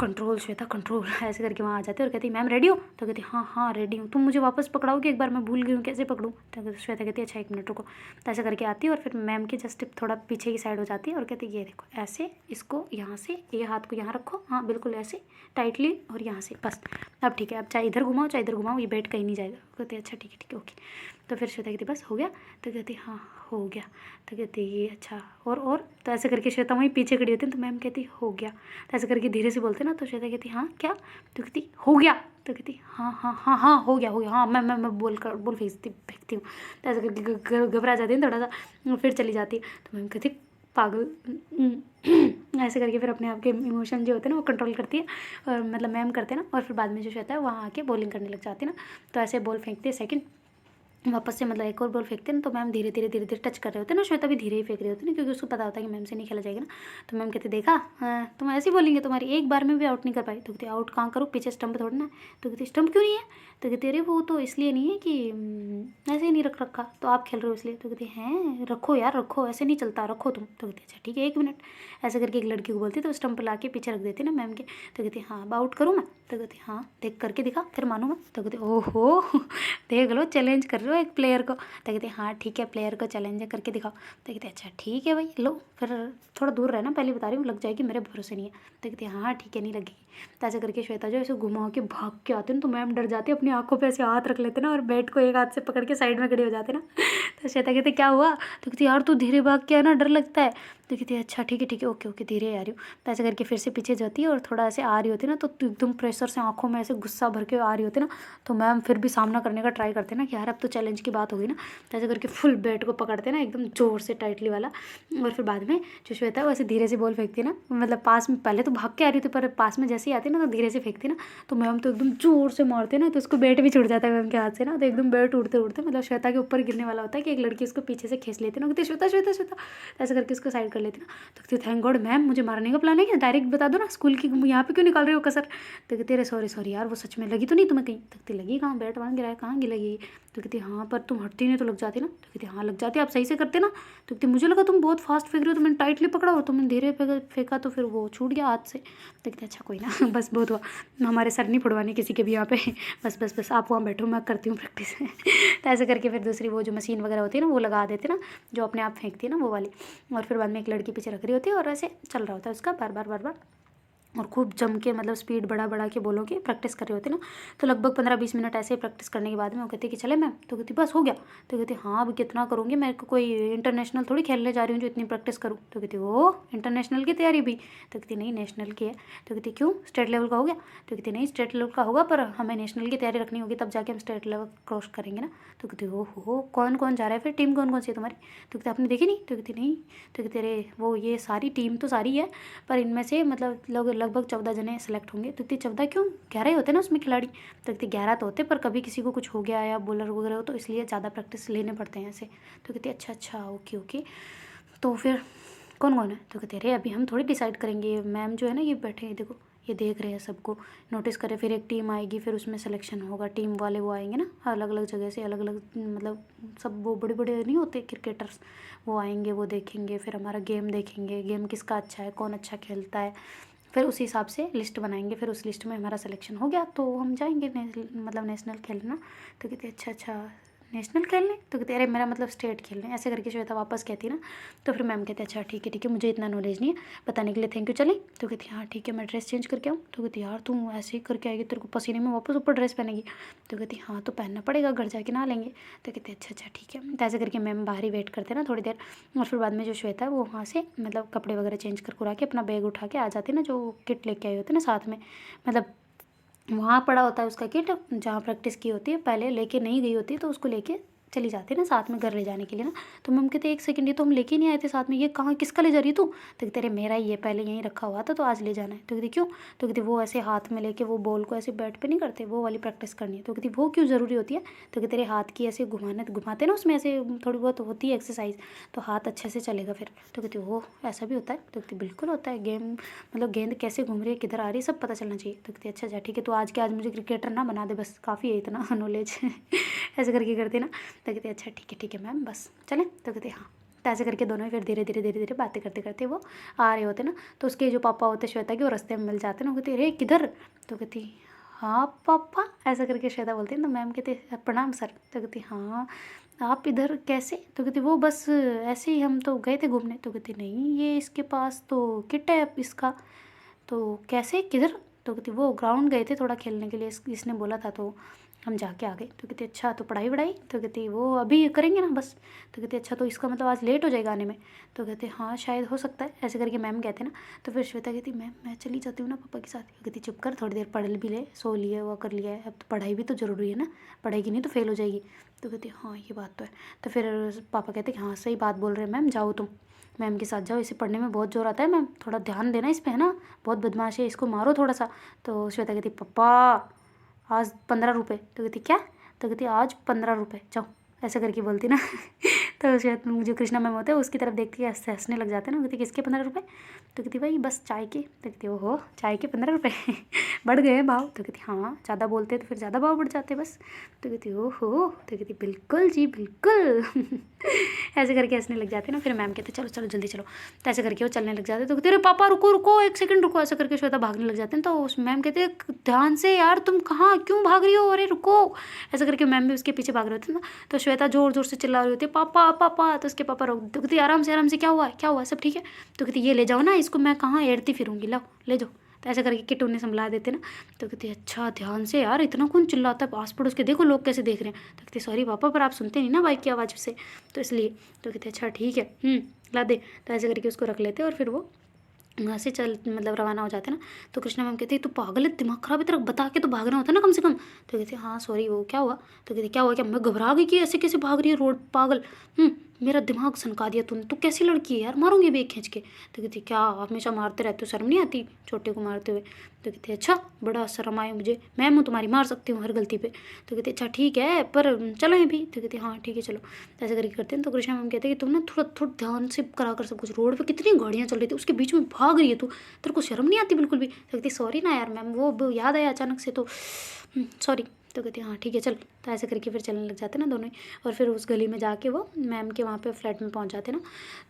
कंट्रोल श्वेता कंट्रोल। ऐसे करके वहाँ आ जाते और कहती मैम रेडी हो। तो कहती हाँ रेडी हूँ, तुम मुझे वापस पकड़ाओगे एक बार, मैं भूल गई हूँ कैसे पकड़ूँ। तो श्वेता कहती अच्छा 1 मिनट रुको। तो ऐसे करके आती है, और फिर मैम की जस्ट थोड़ा पीछे की साइड हो जाती है, और कहती ये देखो ऐसे, इसको यहाँ से, ये हाथ को यहाँ रखो, हाँ बिल्कुल ऐसे टाइटली, और यहाँ से बस। अब ठीक है, अब चाहे इधर घुमाओ चाहे इधर घुमाओ, ये बैठ कहीं नहीं जाएगा। कहती अच्छा ठीक है ओके। तो फिर श्वेता कहती बस हो गया। तो कहती हाँ हो गया। तो कहती ये अच्छा और। तो ऐसे करके श्वेता वहीं पीछे खड़ी होती है, तो मैम कहती हो गया। तो ऐसे करके धीरे से बोलते ना, तो श्वेता कहती हाँ क्या। तो कहती हो गया। तो कहती हाँ हो गया हाँ मैं बोल फेंकती हूँ। तो ऐसे करके घबरा जाती है थोड़ा सा, फिर चली जाती है। तो मैम कहती पागल ऐसे करके फिर अपने आप के इमोशन जो होते हैं ना वो कंट्रोल करती है, और मतलब मैम करते हैं ना। और फिर बाद में जो श्वेता है वहाँ आके बॉलिंग करने लग जाती है ना। तो ऐसे बॉल फेंकती है सेकंड, वापस से मतलब एक और बॉल फेंकते हैं, तो मैम धीरे धीरे टच कर रहे होते हैं ना, श्वेता भी धीरे ही फेंक रही होती है ना, क्योंकि उसको पता होता है कि मैम से नहीं खेला जाएगा ना। तो मैम कहती देखा तुम ऐसे ही बोलेंगे, तुम्हारी एक बार में भी आउट नहीं कर पाई। तो कहती आउट कहाँ करूँ, पीछे स्टंप थोड़ा ना। तो कहती स्टंप क्यों नहीं है। तो कहती अरे वो तो इसलिए नहीं है कि ऐसे ही नहीं रखा, तो आप खेल रहे हो इसलिए। तो कहती हैं रखो यार रखो, ऐसे नहीं चलता, रखो तुम। तो कहती अच्छा ठीक है 1 मिनट। ऐसे करके एक लड़की को बोलती तो स्टंप ला के पीछे रख देती ना मैम के। तो कहती हाँ अब आउट करूँ मैं। तो कहती हाँ देख करके दिखा फिर मानूँ मैं। तो कहती ओहो देख लो चैलेंज कर रहे हो एक प्लेयर को। तो कहते हाँ ठीक है प्लेयर को चैलेंज करके दिखाओ। तो कहते अच्छा ठीक है भाई लो, फिर थोड़ा दूर रहना, पहले बता रही हूँ लग जाएगी, मेरे भरोसे नहीं है। तो कहते हाँ ठीक है नहीं लगेगी। तो ऐसे करके श्वेता जो ऐसे घुमा के भाग के आते हैं, तो मैम डर जाती है, अपनी आंखों पे ऐसे हाथ रख लेते ना, और बैट को एक हाथ से पकड़ के साइड में खड़े हो जाते ना। तो श्वेता कहते क्या हुआ। तो कहती यार तू धीरे भाग के है ना, डर लगता है। तो कहती है अच्छा ठीक है ओके ओके धीरे आ रही हूँ। तो ऐसे करके फिर से पीछे जाती है और थोड़ा ऐसे आ रही होती है ना, तो एकदम प्रेशर से आंखों में ऐसे गुस्सा भर के आ रही होती है ना। तो मैम फिर भी सामना करने का ट्राई करते हैं ना कि यार अब तो चैलेंज की बात होगी ना। तो ऐसे करके फुल बेड को पकड़ते हैं ना एकदम जोर से टाइटली वाला। और फिर बाद में जो श्वेता है वो ऐसे धीरे से बॉल फेंकती है ना, मतलब पास में पहले तो भाग के आ रही थी पर पास में जैसे ही आती है ना तो धीरे से फेंकती ना। तो मैम तो एकदम जोर से मारते ना, तो उसको बैट भी छूट जाता है मैम के हाथ से ना। तो एकदम बैट उड़ते उड़ते मतलब श्वेता के ऊपर गिरने वाला होता है कि एक लड़की उसको पीछे से खींच लेती ना, कहती श्वेता श्वेता श्वेता, ऐसे करके उसको साइड कर लेती ना। तो कहती थैंक गॉड मैम, मुझे मारने का प्लान है क्या, डायरेक्ट बता दो ना, स्कूल की यहाँ पे क्यों निकाल रहे हो कसर। तो कहती अरे सॉरी यार, वो सच में लगी तो नहीं तुम्हें कहीं। तो कहती लगी कहाँ, बैट वहाँ गिरा है, कहाँ लगी। तो कहती हाँ पर तुम हटती नहीं तो लग जाती ना। तो कहती हाँ लग जाती, आप सही से करते ना। तो कहती मुझे लगा तुम बहुत फास्ट फेंक रहे हो, तो मैंने टाइटली पकड़ा और तुमने धीरे फेंका तो फिर वो छूट गया हाथ से। तो कहती अच्छा कोई ना बस बहुत हुआ, हमारे सर नहीं फुड़वाने किसी के भी यहाँ पे, बस आप वहाँ बैठो मैं करती हूँ प्रैक्टिस। तो ऐसे करके फिर दूसरी वो जो मशीन वगैरह होती है ना वो लगा देते ना, जो अपने आप फेंकती है ना वो वाली। और फिर बाद में एक लड़की पीछे रख रही होती है और ऐसे चल रहा होता है उसका बार बार और खूब जम के मतलब स्पीड बढ़ा के बोलों की प्रैक्टिस कर रही होती ना। तो लगभग 15-20 मिनट ऐसे ही प्रैक्टिस करने के बाद में वो कहती कि चले मैम। तो कहती बस हो गया। तो कहती हाँ अब कितना करूँगी, मेरे को कोई इंटरनेशनल थोड़ी खेलने जा रही हूँ जो इतनी प्रैक्टिस करूँ। तो कहती ओ इंटरनेशनल की तैयारी भी। तो कहती नहीं नेशनल की है। तो कहती क्यों, स्टेट लेवल का हो गया। तो कहती नहीं स्टेट लेवल का होगा पर हमें नेशनल की तैयारी रखनी होगी, तब जाके हम स्टेट लेवल क्रॉस करेंगे ना। तो कहती हो कौन कौन जा रहा है फिर, टीम कौन कौन सी है तुम्हारी। तो कहती आपने देखी नहीं। तो कहती नहीं। तो कहती अरे वो ये सारी टीम तो सारी है पर इनमें से मतलब लोग लगभग 14 जने सेलेक्ट होंगे। तो कहती 14 क्यों, 11 ही होते ना उसमें खिलाड़ी। तो कहती 11 तो होते पर कभी किसी को कुछ हो गया या बॉलर वगैरह हो तो इसलिए ज़्यादा प्रैक्टिस लेने पड़ते हैं ऐसे। तो कहती अच्छा ओके तो फिर कौन कौन है। तो कहते अरे अभी हम थोड़ी डिसाइड करेंगे, मैम जो है ना ये बैठे हैं देखो, ये देख रहे हैं सबको, नोटिस करें, फिर एक टीम आएगी फिर उसमें सिलेक्शन होगा, टीम वाले वो आएंगे ना अलग अलग जगह से, अलग अलग मतलब सब वो बड़े बड़े नहीं होते क्रिकेटर्स, वो आएंगे वो देखेंगे, फिर हमारा गेम देखेंगे, गेम किसका अच्छा है, कौन अच्छा खेलता है, फिर उस हिसाब से लिस्ट बनाएंगे, फिर उस लिस्ट में हमारा सिलेक्शन हो गया तो हम जाएंगे मतलब नेशनल खेलना। तो कहते अच्छा नेशनल खेलने। तो कहते अरे मेरा मतलब स्टेट खेलने, ऐसे करके श्वेता वापस कहती ना। तो फिर मैम कहते अच्छा ठीक है मुझे इतना नॉलेज नहीं है, बताने के लिए थैंक यू चलें। तो कहती हाँ ठीक है मैं ड्रेस चेंज करके आऊँ। तो कहती यार तुम ऐसे ही करके आएगी, तेरे को पसीने में वापस ऊपर ड्रेस पहनेगी। तो कहती हाँ तो पहनना पड़ेगा, घर जाके नहा लेंगे। तो कहते अच्छा ठीक है। तो ऐसे करके मैम बाहर ही वेट करते ना थोड़ी देर। और फिर बाद में जो श्वेता है वो वहाँ से मतलब कपड़े वगैरह चेंज कर के अपना बैग उठा के आ जाती ना, जो किट लेके आई होती ना साथ में, मतलब वहाँ पड़ा होता है उसका किट जहाँ प्रैक्टिस की होती है, पहले लेके नहीं गई होती तो उसको लेके चली जाती है ना साथ में घर ले जाने के लिए ना। तो मैम कहते एक सेकंड, ये तो हम लेके नहीं आए थे साथ में, ये कहाँ किसका ले जा रही है तू। तो कहते अरे मेरा ही है, पहले यहीं रखा हुआ था तो आज ले जाना है। तो कहती क्यों। तो कहती वो ऐसे हाथ में लेके वो बॉल को ऐसे बैट पे नहीं करते, वो वाली प्रैक्टिस करनी है। तो कहती वो क्यों ज़रूरी होती है। तो कहते तेरे हाथ की ऐसे घुमाते ना उसमें ऐसे थोड़ी बहुत होती है एक्सरसाइज, तो हाथ अच्छे से चलेगा फिर। तो कहती वो ऐसा भी होता है। तो कहती बिल्कुल होता है, गेम मतलब गेंद कैसे घूम रही है किधर आ रही है सब पता चलना चाहिए। तो कहती अच्छा ठीक है, तो आज के आज मुझे क्रिकेटर ना बना दे बस, काफ़ी है इतना नॉलेज ऐसे करके करती ना। तो कहती अच्छा ठीक है मैम बस चलें। तो कहते हाँ। तो ऐसे करके दोनों ही फिर धीरे धीरे बातें करते करते वो आ रहे होते ना। तो उसके जो पापा होते श्वेता के वो रास्ते में मिल जाते ना, वो कहती अरे किधर। तो कहती हाँ पापा, ऐसा करके श्वेता बोलती है। तो मैम कहते प्रणाम सर। तो कहती हाँ आप इधर कैसे। तो कहती वो बस ऐसे ही हम तो गए थे घूमने। तो कहती नहीं ये इसके पास तो किट है इसका, तो कैसे किधर। तो कहती वो ग्राउंड गए थे थोड़ा खेलने के लिए, इसने बोला था तो हम जाके आ गए। तो कहती अच्छा तो पढ़ाई वढ़ाई। तो कहती वो अभी करेंगे ना बस। तो कहती अच्छा तो इसका मतलब आज लेट हो जाएगा आने में। तो कहते हाँ शायद हो सकता है, ऐसे करके मैम कहते ना। तो फिर श्वेता कहती मैम मैं चली जाती हूँ ना पापा के साथ। कहती चुप कर, थोड़ी देर पढ़ भी ले, सो लिए वो कर लिया है, अब तो पढ़ाई भी तो ज़रूरी है ना, पढ़ेगी नहीं तो फेल हो जाएगी। तो कहती हाँ ये बात तो है। तो फिर पापा कहते कि हाँ सही बात बोल रहे हैं मैम, जाओ तुम मैम के साथ जाओ, इसे पढ़ने में बहुत जोर आता है मैम, थोड़ा ध्यान देना इस पर है ना, बहुत बदमाश है, इसको मारो थोड़ा सा। तो श्वेता कहती पापा आज 15 रुपये। तो कहती क्या। तो कहती आज 15 रुपये जाओ, ऐसा करके बोलती ना। तो शायद जो कृष्णा मैम होते हैं उसकी तरफ देख के हंसने लग जाते हैं ना। कहती किसके 15 रुपये। तो कहती भाई बस चाय के। तो कहती ओहो चाय के 15 रुपये बढ़ गए भाव। तो कहती हाँ ज़्यादा बोलते हैं तो फिर ज़्यादा भाव बढ़ जाते बस। तो कहती ओहो। तो कहती बिल्कुल जी बिल्कुल ऐसे करके हंसने लग जाते ना। फिर मैम कहते चलो जल्दी चलो। तो ऐसे करके वो चलने लग जाते। तो कहते अरे पापा रुको एक सेकंड रुको, ऐसे करके श्वेता भागने लग जाते हैं। तो उस मैम कहते ध्यान से यार, तुम कहाँ क्यों भाग रही हो, अरे रुको। ऐसे करके मैम भी उसके पीछे भाग रहे होते ना। तो श्वेता जोर से चिल्ला रही होती है पापा। तो उसके पापा रोक। तो कहती आराम से क्या हुआ सब ठीक है। तो कहती ये ले जाओ ना इसको, मैं कहाँ एड़ती फिरूंगी, लाओ ले जाओ। तो ऐसा करके किट उन्हें संभला देते ना। तो कहती अच्छा ध्यान से यार, इतना कौन चिल्लाता है, पास पड़ोस के देखो लोग कैसे देख रहे हैं। तो कहती सॉरी पापा पर आप सुनते नहीं ना बाइक की आवाज़ से, तो इसलिए। तो कहते अच्छा ठीक है ला दे। तो ऐसे करके उसको रख लेते और फिर वो वहाँ से चल मतलब रवाना हो जाते ना। तो कृष्णा मैम कहती तू पागल है, दिमाग खराब है तेरा, बता के तो भागना होता ना कम से कम। तो कहते हाँ सॉरी, वो क्या हुआ। तो कहते क्या हुआ, क्या मैं घबरा गई कि ऐसे कैसे भाग रही है रोड, पागल। मेरा दिमाग सनका दिया तूने, तू कैसी लड़की है यार, मारूंगी भी एक खींच के। तो कहती क्या हमेशा मारते रहते हो, शर्म नहीं आती छोटे को मारते हुए। तो कहते अच्छा बड़ा शर्म आए मुझे, मैं हूँ तुम्हारी, मार सकती हूँ हर गलती पे। तो कहते अच्छा ठीक है पर चलो भी। तो कहते हाँ ठीक है चलो। तो ऐसे करके करते हैं। तो कृष्णा मैम कहते हैं कि तुम ना थोड़ा थोड़ा ध्यान से करा कर सब कुछ, रोड पे कितनी गाड़ियाँ चल रही थी उसके बीच में भाग रही है तू, तेरे को शर्म नहीं आती बिल्कुल भी। तो कहती सॉरी ना यार मैम, वो याद आया अचानक से तो सॉरी। तो कहती हाँ ठीक है चल। तो ऐसे करके फिर चलने लग जाते ना दोनों ही। और फिर उस गली में जाके वो मैम के वहाँ पे फ्लैट में पहुँच जाते ना।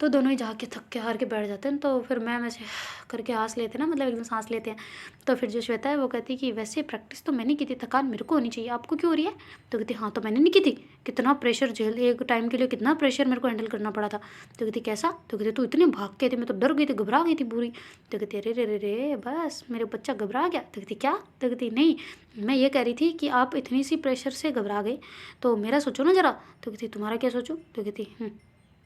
तो दोनों ही जाके थक के हार के बैठ जाते हैं। तो फिर मैम ऐसे करके हंस लेते ना, मतलब एकदम सांस लेते हैं। तो फिर जो श्वेता है वो कहती कि वैसे प्रैक्टिस तो मैंने की थी, थकान मेरे को होनी चाहिए, आपको क्यों हो रही है। तो कहती हाँ तो मैंने नहीं की थी, कितना प्रेशर झेल, एक टाइम के लिए कितना प्रेशर मेरे को हैंडल करना पड़ा था। तो कहती कैसा। तो कहती तू इतने भाग के थे, मैं तो डर गई थी, घबरा गई थी पूरी। तो कहती अरे रे रे रे बस मेरे बच्चा घबरा गया। तो कहती क्या। तो कहती नहीं मैं ये कह रही थी कि आप इतनी सी प्रेशर से घबरा गए तो मेरा सोचो ना ज़रा। तो कहती तुम्हारा क्या सोचूं। तो कहती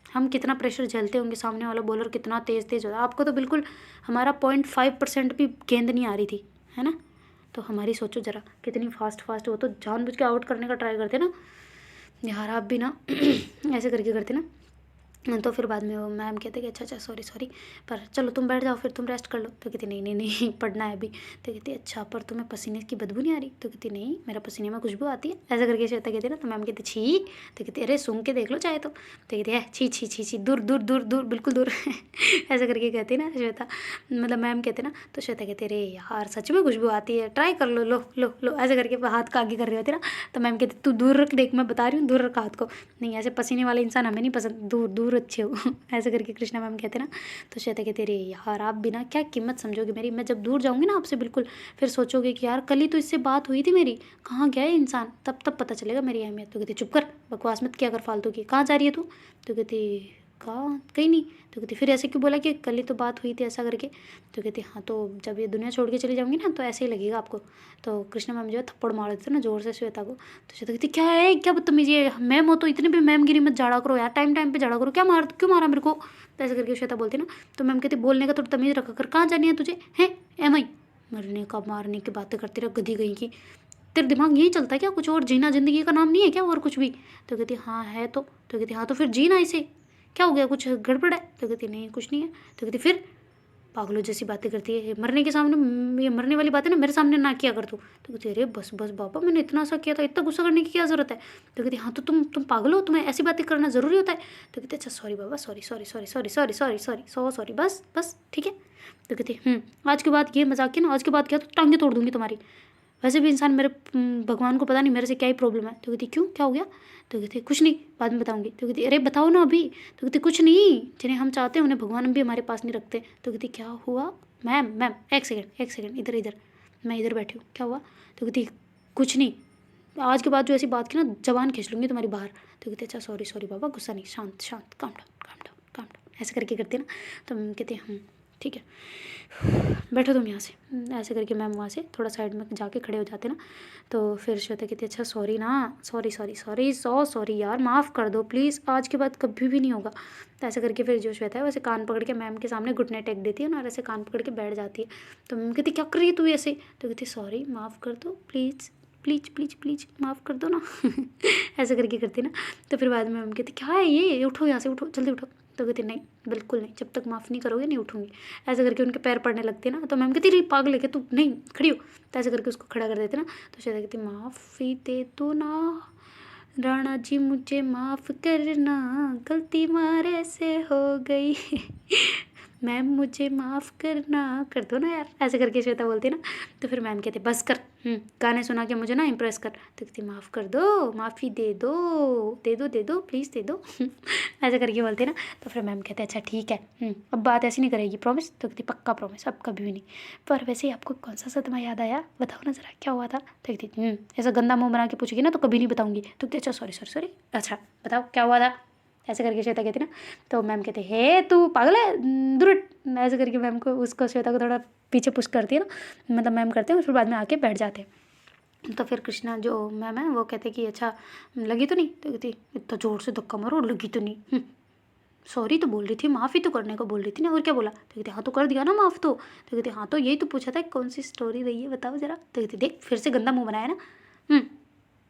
हम कितना प्रेशर झेलते होंगे, सामने वाला बॉलर कितना तेज़ तेज़ होता है, आपको तो बिल्कुल हमारा 0.5% भी गेंद नहीं आ रही थी, है ना। तो हमारी सोचो ज़रा कितनी फास्ट फास्ट, वो तो जानबूझ के आउट करने का ट्राई करते ना यार, आप भी ना ऐसे करके करते ना। तो फिर बाद में वो मैम कहते कि अच्छा अच्छा सॉरी सॉरी, पर चलो तुम बैठ जाओ फिर तुम रेस्ट कर लो। तो कहती नहीं नहीं नहीं पढ़ना है अभी। तो कहती अच्छा पर तुम्हें पसीने की बदबू नहीं आ रही। तो कहती नहीं मेरा पसीने में खुशबू आती है, ऐसा करके श्वेता कहती ना। तो मैम कहती छी। तो कहती अरे सूंघ के देख लो चाहे। तो कहती है छी छी छी छी, दूर दूर दूर दूर बिल्कुल दूर ऐसा करके कहती ना श्वेता, मतलब मैम कहते ना। तो श्वेता कहती अरे यार सच में खुशबू आती है, ट्राई कर लो, लो लो लो, ऐसे करके हाथ का आगे कर रही होती ना। तो मैम कहती तू दूर रख, देख मैं बता रही हूँ दूर रख हाथ को, नहीं ऐसे पसीने वाले इंसान हमें नहीं पसंद, दूर दूर अच्छे हो ऐसे करके कृष्णा मैम कहते ना। तो श्वेता कहती अरे यार आप बिना क्या कीमत समझोगे मेरी, मैं जब दूर जाऊँगी ना आपसे बिल्कुल, फिर सोचोगे कि यार कल ही तो इससे बात हुई थी मेरी, कहाँ गया है इंसान, तब पता चलेगा मेरी अहमियत। तो कहती चुप कर, बकवास मत किया कर फालतू की, कहाँ जा रही है तू। तो कहती कहाँ कहीं नहीं। तो कहती फिर ऐसे क्यों बोला कि कल ही तो बात हुई थी ऐसा करके। तो कहती हाँ तो जब ये दुनिया छोड़ के चली जाऊँगी ना तो ऐसे ही लगेगा आपको। तो कृष्णा मैम जो है थप्पड़ मार देते ना जोर से श्वेता को। तो श्वेता कहती क्या है, क्या बदतमीजी है, मैम हो तो इतने भी मैम गिरी मत झाड़ा करो यार, टाइम टाइम पे झाड़ा करो, क्या मार क्यों मारा मेरे को। तो ऐसे करके श्वेता बोलती ना। तो मैम कहती बोलने का थोड़ा तमीज़ रखा कर, कहाँ जानी है तुझे, है एम आई मरने का मारने की बातें करती रह गधी गई की, तेरे दिमाग यही चलता है क्या, कुछ और जीना ज़िंदगी का नाम नहीं है क्या और कुछ भी। तो कहती हाँ है तो कहती हाँ तो फिर जीना इसे, क्या हो गया कुछ गड़बड़ है। तो कहती नहीं कुछ नहीं है। तो कहती फिर पागलों जैसी बातें करती है, मरने के सामने, ये मरने वाली बातें ना मेरे सामने ना किया कर तू। तो कहती अरे बस बस बाबा मैंने इतना सा किया था, इतना गुस्सा करने की क्या ज़रूरत है। तो कहती हाँ तो तुम पागल हो, तुम्हें ऐसी बातें करना ज़रूरी होता है। तो कहती अच्छा सॉरी बाबा, sorry sorry sorry sorry sorry sorry sorry sorry बस बस ठीक है। तो कहती आज के बाद ये मजाक किया ना, आज के बाद क्या तो टांगे तोड़ दूंगी तुम्हारी, वैसे भी इंसान मेरे भगवान को पता नहीं मेरे से क्या ही प्रॉब्लम है। तो कहती क्यों क्या हो गया। तो कहती कुछ नहीं बाद में बताऊंगी। तो कहती अरे बताओ ना अभी। तो कहती कुछ नहीं, जिन्हें हम चाहते हैं उन्हें भगवान भी हमारे पास नहीं रखते। तो कहती क्या हुआ मैम, मैम एक सेकंड इधर इधर, मैं इधर बैठी हूँ, क्या हुआ। तो कहती कुछ नहीं, आज के बाद जो ऐसी बात की ना जबान खींच लूँगी तुम्हारी बाहर। तो कहती अच्छा सॉरी सॉरी बाबा, गुस्सा नहीं, शांत शांत, calm down calm down calm down, ऐसे करके करती ना। तो मैम कहती ठीक है बैठो तुम यहाँ से, ऐसे करके मैम वहाँ से थोड़ा साइड में जाके खड़े हो जाते ना। तो फिर श्वेता कहती अच्छा सॉरी ना, सॉरी सॉरी सॉरी सॉरी यार, माफ़ कर दो प्लीज़, आज के बाद कभी भी नहीं होगा। तो ऐसे करके फिर जो श्वेता है वैसे कान पकड़ के मैम के सामने घुटने टेक देती है ना, और ऐसे कान पकड़ के बैठ जाती है। तो मैम कहती क्या कर रही है तू ऐसे। तो कहती सॉरी माफ़ कर दो प्लीज़ प्लीज़ प्लीज़ प्लीज़ माफ़ कर दो ना ऐसे करके करती ना। तो फिर बाद में मैम कहती क्या है ये, उठो यहाँ से, उठो जल्दी उठो। तो कहती नहीं बिल्कुल नहीं, जब तक माफ़ नहीं करोगे नहीं उठूंगी। ऐसे करके उनके पैर पड़ने लगते हैं ना। तो मैम कहती पागल है क्या तू, नहीं खड़ी हो। तो ऐसे करके उसको खड़ा कर देते ना। तो श्वेता कहती माफ़ी दे दो ना राणा जी, मुझे माफ़ करना, गलती मारे से हो गई मैम मुझे माफ़ करना, कर दो ना यार, ऐसे करके श्वेता बोलती ना। तो फिर मैम कहते बस कर, गाने सुना के मुझे ना इम्प्रेस कर। तो कहती माफ़ कर दो, माफ़ी दे दो दे दो दे दो प्लीज़ दे दो ऐसे करके बोलती ना। तो फिर मैम कहते अच्छा ठीक है, अब बात ऐसी नहीं करेगी प्रॉमिस। तो कहती पक्का प्रॉमिस, अब कभी भी नहीं। पर वैसे आपको कौन सा सदमा याद आया, बताओ ना ज़रा क्या हुआ था। तो कहती ऐसा गंदा मुँह बना के पूछेगी ना तो कभी नहीं बताऊँगी। तो कहती अच्छा सॉरी सॉरी सॉरी, अच्छा बताओ क्या हुआ था, ऐसे करके श्वेता कहती ना। तो मैम कहते हे तू पागल है दूर, ऐसे करके मैम को उसको श्वेता को थोड़ा पीछे पुश करती है ना, मतलब मैम करते हैं और फिर बाद में आके बैठ जाते हैं। तो फिर कृष्णा जो मैम है वो कहते कि अच्छा लगी तो नहीं। तो कहती इतना जोर से धक्का मारो, लगी तो नहीं, सॉरी तो बोल रही थी, माफ़ी तो करने को बोल रही थी ना, और क्या बोला? तो कहती हाँ तो कर दिया ना माफ़ तो कहती हाँ तो यही तो पूछा था कौन सी स्टोरी रही है बताओ ज़रा। तो कहती देख फिर से गंदा मुँह बनाया ना,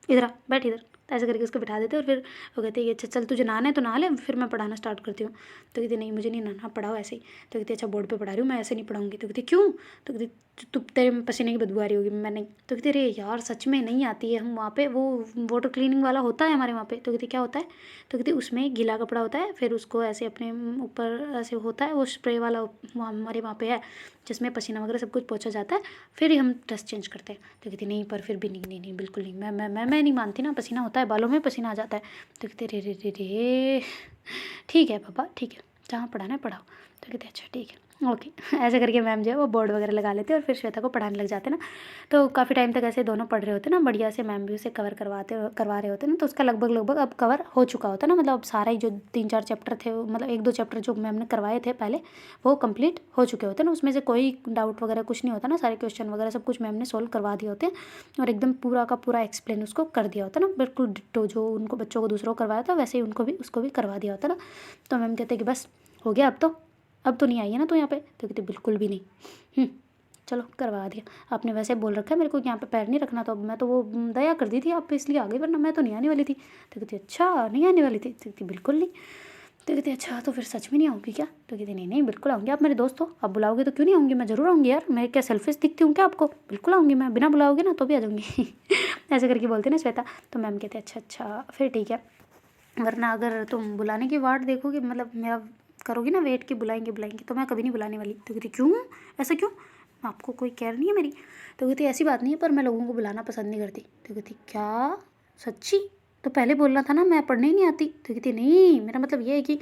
इधर आ बैठ इधर। तो ऐसे करके उसको बिठा देते और फिर वो कहती है अच्छा चल तुझे नहाना है तो नहा ले, फिर मैं पढ़ाना स्टार्ट करती हूँ। तो कहती नहीं मुझे नहीं नहाना, पढ़ाओ ऐसे ही। तो कहती अच्छा बोर्ड पे पढ़ा रही हूँ मैं, ऐसे नहीं पढ़ाऊंगी। तो कहती क्यों? तो कहती तू तेरे में पसीने की बदबू आ रही होगी, मैं नहीं। तो कहती अरे यार सच में नहीं आती है, हम वहाँ पे वो वाटर क्लीनिंग वाला होता है हमारे वहाँ पे। तो कहती क्या होता है? तो कहती उसमें गीला कपड़ा होता है, फिर उसको ऐसे अपने ऊपर ऐसे होता है वो स्प्रे वाला, हमारे वहाँ पे है जिसमें पसीना वगैरह सब कुछ पोंछा जाता है, फिर ही हम ड्रेस चेंज करते हैं। तो कहती नहीं पर फिर भी नहीं नहीं नहीं बिल्कुल नहीं, मैं नहीं मानती ना, पसीना होता है बालों में पसीना आ जाता है। तो कहते रे रे रे रे ठीक है पापा ठीक है, जहाँ पढ़ाना है पढ़ाओ। तो कहते अच्छा ठीक है ओके। ऐसे करके मैम जो है वो बोर्ड वगैरह लगा लेते और फिर श्वेता को पढ़ाने लग जाते ना। तो काफ़ी टाइम तक ऐसे दोनों पढ़ रहे होते ना बढ़िया से, मैम भी उसे करवा रहे होते ना। तो उसका लगभग अब कवर हो चुका होता ना, मतलब अब सारा ही जो 3-4 चैप्टर थे, मतलब 1-2 चैप्टर जो मैम ने करवाए थे पहले वो कंप्लीट हो चुके होते ना, उसमें से कोई डाउट वगैरह कुछ नहीं होता ना, सारे क्वेश्चन वगैरह सब कुछ मैम ने सोल्व करवा दिए होते हैं और एकदम पूरा का पूरा एक्सप्लेन उसको कर दिया होता ना, बिल्कुल डिट्टो जो उनको बच्चों को दूसरों को करवाया था वैसे ही उनको भी उसको भी करवा दिया होता ना। तो मैम कहते कि बस हो गया अब तो नहीं आई है ना तो यहाँ पे? तो कहते बिल्कुल भी नहीं, चलो करवा दिया, आपने वैसे बोल रखा है मेरे को यहाँ पे पैर नहीं रखना, तो अब मैं तो वो दया कर दी थी आप पे इसलिए आ गई, वरना मैं तो नहीं आने वाली थी। तो कहती अच्छा नहीं आने वाली थी? तो कहती बिल्कुल नहीं। तो कहती अच्छा तो फिर सच में नहीं आऊँगी क्या? तो कहती नहीं नहीं बिल्कुल आऊँगी, आप मेरे दोस्त हो, आप बुलाओगे तो क्यों नहीं आऊँगी, मैं ज़रूर आऊँगी यार, मैं क्या सेल्फिश दिखती हूँ क्या आपको? बिल्कुल आऊँगी मैं, बिना बुलाओगे ना तो भी आ जाऊँगी। ऐसे करके बोलते ना श्वेता। तो मैम कहते अच्छा फिर ठीक है, वरना अगर तुम बुलाने की वाट देखोगे, मतलब मेरा करोगी ना वेट की बुलाएंगे तो मैं कभी नहीं बुलाने वाली। तो कहती क्यों, ऐसा क्यों, आपको कोई केयर नहीं है मेरी? तो कहती ऐसी बात नहीं है पर मैं लोगों को बुलाना पसंद नहीं करती। तो कहती क्या सच्ची? तो पहले बोलना था ना, मैं पढ़ने ही नहीं आती। तो कहती नहीं मेरा मतलब ये है कि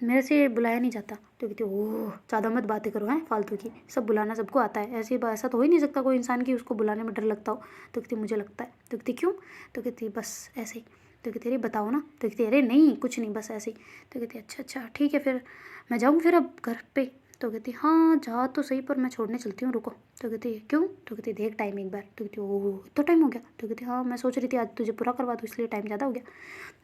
मेरे से बुलाया नहीं जाता। तो कहती ओह ज़्यादा मत बातें करो हैं फालतू की, सब बुलाना सबको आता है, ऐसा तो हो ही नहीं सकता कोई इंसान की उसको बुलाने में डर लगता हो। तो कहती मुझे लगता है। तो कहती क्यों? तो कहती बस ऐसे ही। तो कहती अरे बताओ ना। तो कहती अरे नहीं कुछ नहीं बस ऐसे ही। तो कहती अच्छा ठीक है फिर मैं जाऊँ फिर अब घर पे? तो कहती हाँ जा तो सही पर मैं छोड़ने चलती हूँ रुको। तो कहती क्यों? तो कहती देख टाइम एक बार। तो कहती ओह इतना टाइम हो गया? तो कहती हाँ मैं सोच रही थी आज तुझे पूरा करवा दूँ इसलिए टाइम ज़्यादा हो गया।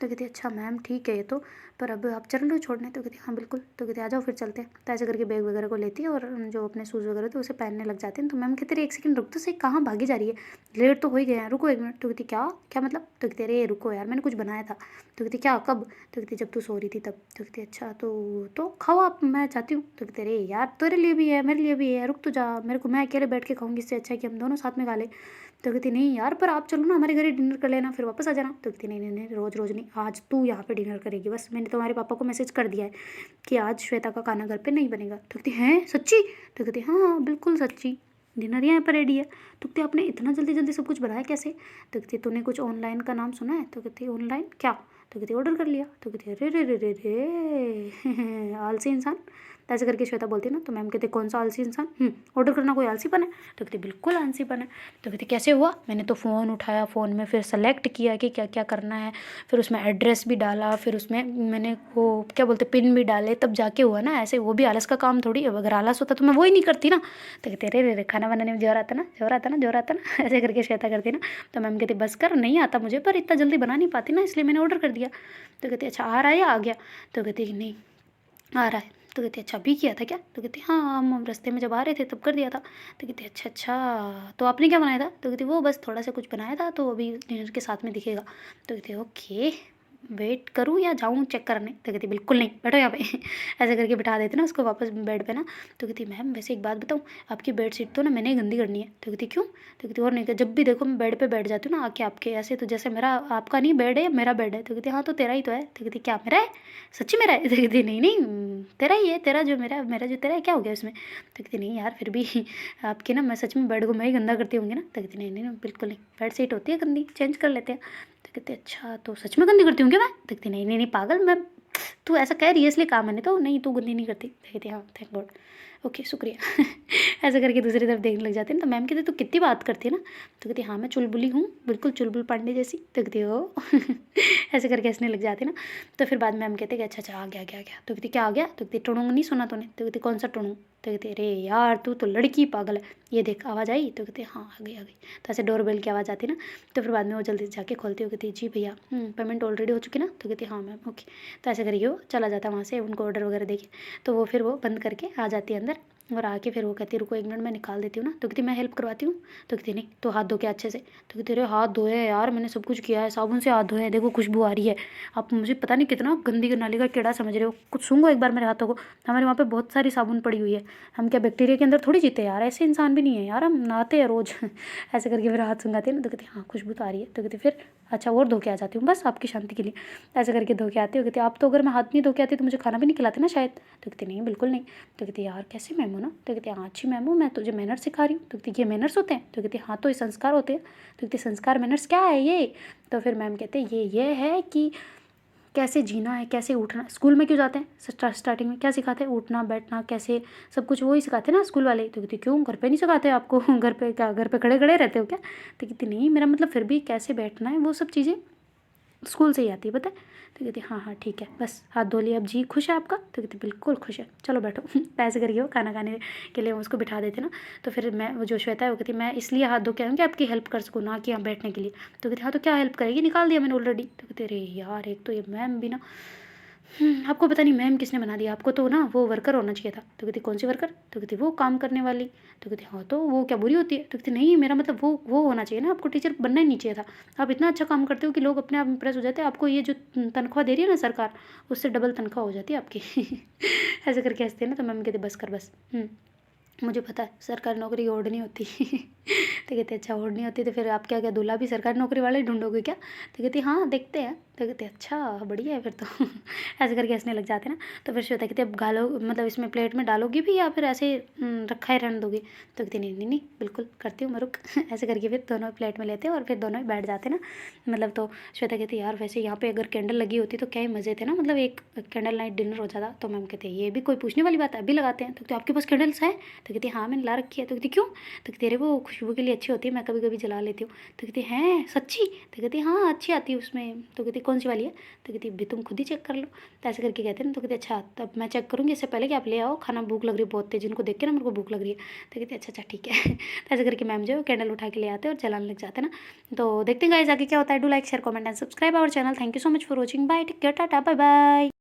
तो कहती अच्छा मैम ठीक है ये तो, पर अब आप चल रहे हो छोड़ने? तो कहती हाँ बिल्कुल। तो कहती आ जाओ फिर चलते हैं। तो ऐसे करके बैग वगैरह को लेती है और जो अपने शूज़ वगैरह थे उसे पहनने लग जाते हैं। तो मैम कहती रही एक सेकंड रुक तो सही, कहाँ भागी जा रही है, लेट तो हो ही गए हैं, रुको 1 मिनट। तो कहती क्या क्या मतलब? तो कहती अरे रुको यार मैंने कुछ बनाया था। तो कहती क्या कब? तो कहती जब तू सो रही थी तब। तो कहती अच्छा तो खाओ आप, मैं जाती हूँ। तो कहती अरे यार तेरे लिए भी है मेरे लिए भी है, रुक तो जा, मेरे को मैं अकेले बैठ के खाऊंगी, इससे अच्छा है कि हम दोनों साथ में खा ले। तो कहती नहीं यार पर आप चलो ना हमारे घर ही डिनर कर लेना फिर वापस आ जाना। तो कहती नहीं रोज़ रोज़ नहीं, आज तू यहाँ पे डिनर करेगी बस, मैंने तुम्हारे पापा को मैसेज कर दिया है कि आज श्वेता का खाना घर पे नहीं बनेगा। तो कहती हैं सच्ची? तो कहती हाँ बिल्कुल सच्ची, डिनर यहाँ पर रेडी है। तो कहती आपने इतना जल्दी जल्दी सब कुछ बनाया कैसे? तो कहती तूने कुछ ऑनलाइन का नाम सुना है? तो कहती ऑनलाइन क्या? तो कहती ऑर्डर कर लिया। तो कहती अरे रे रे रे रे आलसी इंसान। तो ऐसे करके श्वेता बोलती ना। तो मैम कहते कौन सा आलसी इंसान, ऑर्डर करना कोई आलसीपन है? तो कहती बिल्कुल आलसीपन है। तो कहती कैसे हुआ? मैंने तो फ़ोन उठाया, फ़ोन में फिर सेलेक्ट किया कि क्या क्या करना है, फिर उसमें एड्रेस भी डाला, फिर उसमें मैंने वो क्या बोलते पिन भी डाले, तब जाके हुआ ना, ऐसे वो भी आलस का काम थोड़ी है, अगर आलस होता तो मैं वो ही नहीं करती ना। तो कहते अरे रे खाना बनाने में जोर आता ना ऐसे करके श्वेता करती ना। तो मैम कहती बस कर, नहीं आता मुझे पर इतना जल्दी बना नहीं पाती ना इसलिए मैंने ऑर्डर कर दिया। तो कहती अच्छा आ रहा है या आ गया? तो कहती नहीं आ रहा है। तो कहती अच्छा अभी किया था क्या? तो कहती हाँ हम रास्ते में जब आ रहे थे तब कर दिया था। तो कहती अच्छा तो आपने क्या बनाया था? तो कहती वो बस थोड़ा सा कुछ बनाया था तो अभी डिनर के साथ में दिखेगा। तो कहती ओके वेट करूँ या जाऊँ चेक करने? तो कहती बिल्कुल नहीं, बैठो यहाँ पे। ऐसे करके बिठा देते ना उसको वापस बेड पे ना। तो कहती मैम वैसे एक बात बताऊँ, आपकी बेड शीट तो ना मैंने ही गंदी करनी है। तो कहती क्यों? तो कहती और नहीं, जब भी देखो मैं बेड पे बैठ जाती हूँ ना आके आपके, ऐसे तो जैसे मेरा आपका नहीं बेड है मेरा बेड है। तो कहती हाँ तो तेरा ही तो है। तो कहती क्या मेरा है? सच्ची मेरा है? तो कहती नहीं तेरा ही है, तेरा जो मेरा जो तेरा है क्या हो गया उसमें? तो कहती नहीं यार फिर भी आपके ना, मैं सच में बेड को मैं ही गंदा करती होंगी ना। तो कहती नहीं बिल्कुल नहीं, बेड शीट होती है गंदी, चेंज कर लेते हैं। तो कहते अच्छा तो सच में गंदी करती हूँ क्या मैं? तो कहती नहीं पागल, मैं तू ऐसा कह रही है इसलिए कहा मैंने, तो नहीं तू गंदी नहीं करती। तो कहती हाँ थैंक गॉड ओके शुक्रिया। ऐसे करके दूसरी तरफ देखने लग जाते हैं। तो मैम कहते तू कितनी बात करती है ना। तो कहती हाँ मैं चुलबुली हूँ, बिल्कुल चुलबुल पांडे जैसी। तो कहती हो ऐसे करके हंसने लग जाते ना। तो फिर बाद में मैम कहते कि अच्छा अच्छा आ गया आ गया। तो कहती क्या आ गया। तो कहती टुणुंग नहीं सुना तूने। तो कहती कौन सा टुणुंग। तो कहती अरे यार तू तो लड़की पागल है, ये देख आवाज़ आई। तो कहती हाँ आ गई आ गई। तो ऐसे डोरबेल की आवाज़ आती ना। तो फिर बाद में वो जल्दी से जाके खोलती हो। कहती जी भैया पेमेंट ऑलरेडी हो चुकी ना। तो कहती हाँ मैम ओके। तो ऐसे करके वो चला जाता वहाँ से, उनको ऑर्डर वगैरह देके। तो वो फिर वो बंद करके आ जाती है अंदर। और आके फिर वो कहती रुको 1 मिनट मैं निकाल देती हूँ ना। तो कहती मैं हेल्प करवाती हूँ। तो कहती नहीं तो हाथ धो के अच्छे से। तो कहती अरे हाथ धोए यार, मैंने सब कुछ किया है, साबुन से हाथ धोए हैं, देखो खुशबू आ रही है। आप मुझे पता नहीं कितना गंदी नाली का कीड़ा समझ रहे हो, कुछ सूंघो एक बार मेरे हाथों को। हमारे वहाँ पे बहुत सारी साबुन पड़ी हुई है, हम क्या बैक्टीरिया के अंदर थोड़ी जीते हैं यार, ऐसे इंसान भी नहीं है यार, हम नहाते हैं रोज़। ऐसे करके फिर हाथ सूंघाते हैं ना। तो कहती हाँ खुशबू तो आ रही है। तो कहती फिर अच्छा और धो के आ जाती हूँ बस आपकी शांति के लिए। ऐसे करके धो के आती हूँ। कहती आप तो अगर मैं हाथ नहीं धो के आती तो मुझे खाना भी नहीं खिलाते ना शायद। तो कहती नहीं बिल्कुल नहीं। तो कहती यार कैसे मैम हो ना। तो कहती हाँ अच्छी मैम हूँ, मैं तुझे मैनर्स सिखा रही हूँ। तो कहती ये मैनर्स होते हैं। तो कहती हाँ तो ये संस्कार होते हैं। तो कहती संस्कार मैनर्स क्या है ये। तो फिर मैम कहते ये है कि कैसे जीना है, कैसे उठना। स्कूल में क्यों जाते हैं, स्टार्टिंग में क्या सिखाते हैं, उठना बैठना कैसे, सब कुछ वही सिखाते हैं ना स्कूल वाले। तो कहती क्यों घर पे नहीं सिखाते आपको। घर पे क्या घर पे खड़े खड़े रहते हो क्या। तो कहती नहीं मेरा मतलब फिर भी कैसे बैठना है वो सब चीज़ें स्कूल से ही आती है पता है। तो कहती हाँ हाँ ठीक है बस हाथ धो लिया, अब जी खुश है आपका। तो कहती बिल्कुल खुश है, चलो बैठो। पैसे करके वो खाना खाने के लिए उसको बिठा देते ना। तो फिर मैं वो जो श्वेता है वो कहती मैं इसलिए हाथ धो के आऊँ कि आपकी हेल्प कर सकूँ ना कि यहाँ बैठने के लिए। तो कहती हाँ तो क्या हेल्प करेगी, निकाल दिया मैंने ऑलरेडी। तो कहते अरे यार एक तो ये मैम भी ना आपको पता नहीं मैम किसने बना दिया, आपको तो ना वो वर्कर होना चाहिए था। तो कहती कौन सी वर्कर। तो कहती वो काम करने वाली। तो कहती हाँ तो वो क्या बुरी होती है। तो कहती नहीं मेरा मतलब वो होना चाहिए ना, आपको टीचर बनना ही नहीं चाहिए था। आप इतना अच्छा काम करते हो कि लोग अपने आप इम्प्रेस हो जाते हैं, आपको ये जो तनख्वाह दे रही है ना सरकार, उससे डबल तनख्वाह हो जाती है आपकी। ऐसे करके हंसते हैं ना। तो मैम कहते बस कर बस, मुझे पता है सरकारी नौकरी ओढ़ नहीं होती। तो कहते अच्छा ओढ़ नहीं होती तो फिर आप क्या क्या दूल्हा भी सरकारी नौकरी वाले ढूंढोगे क्या। तो कहती हाँ देखते हैं। तो कहते अच्छा बढ़िया है फिर तो। ऐसे करके हंसने लग जाते हैं ना। तो फिर श्वेता कहती अब गालो मतलब इसमें प्लेट में डालोगी भी या फिर ऐसे रखा ही रहने दोगी। तो कहती नहीं नहीं नहीं बिल्कुल करती हूँ मैं रुक। ऐसे करके फिर दोनों प्लेट में लेते हैं और फिर दोनों ही बैठ जाते हैं ना। मतलब तो श्वेता कहती यार वैसे यहाँ पे अगर कैंडल लगी होती तो क्या ही मज़े थे ना, मतलब एक कैंडल नाइट डिनर हो जाता। तो मैम कहते ये भी कोई पूछने वाली बात है, अभी लगाते हैं। तो कहते आपके पास कैंडल्स है। तो कहती हाँ मैंने ला रखी है। तो कहती क्यों। तो कहती अरे वो खुशबू के लिए अच्छी होती है, मैं कभी कभी जला लेती हूँ। तो कहती हैं सच्ची। तो कहती हाँ अच्छी आती है उसमें। तो कहती कौन सी वाली है। तो कहती भी तुम खुद ही चेक कर लो। तो ऐसे करके कहते हैं ना। तो कहती अच्छा तब मैं चेक करूँगी, इससे पहले कि आप ले आओ खाना, भूख लग रही है बहुत तेज, जिनको देख के ना मेरे को भूख लग रही है। तो कहती अच्छा अच्छा ठीक है। तो ऐसे करके मैम जो है कैंडल उठा के ले आते हैं और जलाने लग जाते हैं ना। तो देखते हैं गाइस आगे क्या होता है। Do like share comment and subscribe our channel. Thank you so much for watching, bye take care tata bye bye.